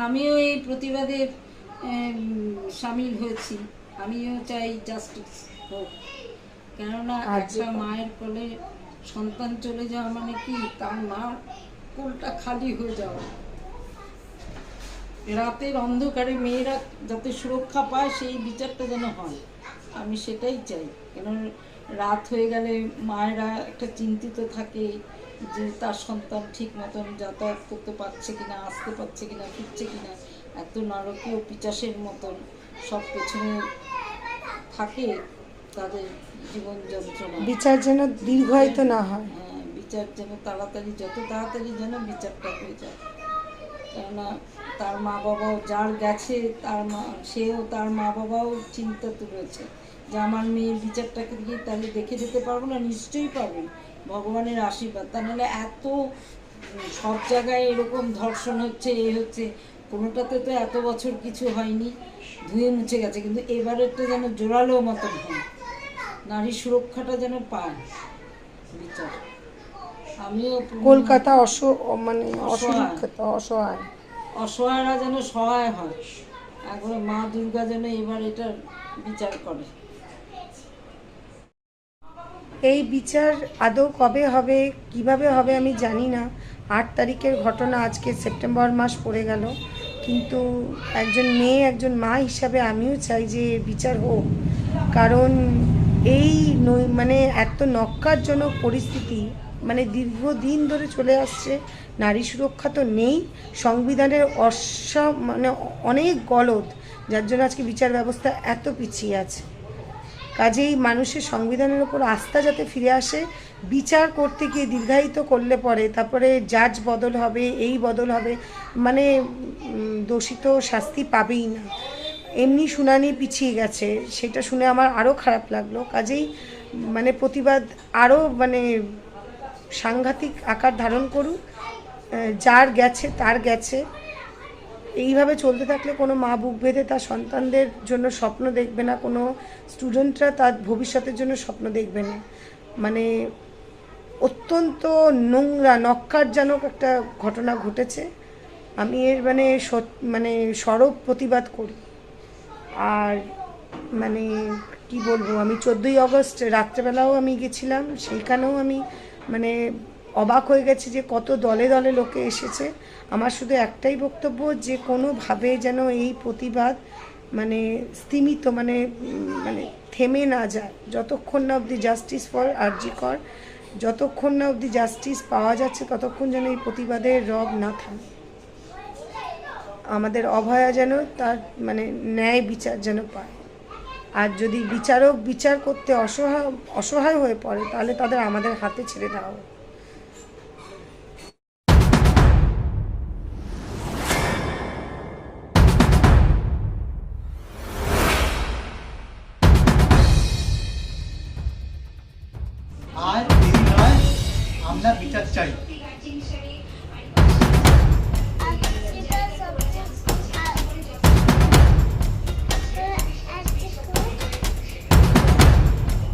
আমিও এই প্রতিবাদে সামিল হয়েছি। আমিও চাই জাস্টিস হোক, কেননা একটা মায়ের কোলে সন্তান চলে যাওয়া মানে কি তার মার কোলটা খালি হয়ে যাওয়া। রাতের অন্ধকারে মেয়েরা যাতে সুরক্ষা পায় সেই বিচারটা যেন হয়, আমি সেটাই চাই। কেন রাত হয়ে গেলে মায়েরা একটা চিন্তিত থাকে যে তার সন্তান ঠিক মতন যাতায়াত করতে পারছে কিনা, আসতে পারছে কিনা, ফিরছে কিনা। এত নারকীয় পিচাসের মতন সব পেছনে থাকে তাদের জীবন যন্ত্রণা। বিচার যেন দীর্ঘায়িত না হয়। হ্যাঁ, বিচার যেন তাড়াতাড়ি, যত তাড়াতাড়ি যেন বিচারটা হয়ে যায়। কেননা তার মা বাবাও যার গেছে, সেও তার মা বাবাও চিন্তা তুলেছে যে আমার মেয়ের বিচারটাকে দিয়ে তাহলে দেখে যেতে পারবো না। নিশ্চয়ই পারবেন, ভগবানের আশীর্বাদ। তা নাহলে এত সব জায়গায় এরকম ধর্ষণ হচ্ছে, হচ্ছে, কোনোটাতে তো এত বছর কিছু হয়নি, ধুয়ে মুছে গেছে। কিন্তু এবারেরটা যেন জোরালো মতন হয়, নারী সুরক্ষাটা যেন পায় বিচার। আমিও কলকাতা মানে অসুরক্ষিত, অসহায়, অসহায়রা যেন সহায় হয়। একবার মা দুর্গা যেন এবার এটার বিচার করে। এই বিচার আদৌ কবে হবে, কিভাবে হবে আমি জানি না। 8 তারিখের ঘটনা, আজকে সেপ্টেম্বর মাস পড়ে গেল, কিন্তু একজন মেয়ে, একজন মা হিসাবে আমিও চাই যে বিচার হোক। কারণ এই মানে এত ন্যক্কারজনক পরিস্থিতি মানে দীর্ঘদিন ধরে চলে আসছে। নারী সুরক্ষা তো নেই, সংবিধানের মানে অনেক গলদ, যার জন্য আজকে বিচার ব্যবস্থা এত পিছিয়ে আছে। কাজেই মানুষের সংবিধানের ওপর আস্থা যাতে ফিরে আসে, বিচার করতে গিয়ে দীর্ঘায়িত করলে পরে তারপরে জাজ বদল হবে, এই বদল হবে, মানে দোষিত শাস্তি পাবেই না। এমনি শুনানি পিছিয়ে গেছে, সেটা শুনে আমার আরও খারাপ লাগলো। কাজেই মানে প্রতিবাদ আরও মানে সাংঘাতিক আকার ধারণ করুক। যার গেছে তার গেছে। এইভাবে চলতে থাকলে কোনো মা বুক বেঁধে তার সন্তানদের জন্য স্বপ্ন দেখবে না, কোনো স্টুডেন্টরা তার ভবিষ্যতের জন্য স্বপ্ন দেখবে না। মানে অত্যন্ত নোংরা, ন্যক্কারজনক একটা ঘটনা ঘটেছে। আমি এর মানে সরব প্রতিবাদ করি। আর মানে কি বলবো, আমি 14ই আগস্ট রাত্রেবেলাও আমি গেছিলাম, সেইখানেও আমি মানে অবাক হয়ে গেছি যে কত দলে দলে লোকে এসেছে। আমার শুধু একটাই বক্তব্য যে কোনোভাবে যেন এই প্রতিবাদ মানে স্তিমিত মানে থেমে না যায়, যতক্ষণ না অবধি জাস্টিস ফর আরজি কর, যতক্ষণ না অবধি জাস্টিস পাওয়া যাচ্ছে ততক্ষণ যেন এই প্রতিবাদের রব না থামে। আমাদের অভয়া যেন তার মানে ন্যায় বিচার যেন পায়। আর যদি বিচারক বিচার করতে অসহায় হয়ে পড়ে তাহলে তাদের আমাদের হাতে ছেড়ে দেওয়া হোক। আর দেরি নয়, আমরা বিচার চাই।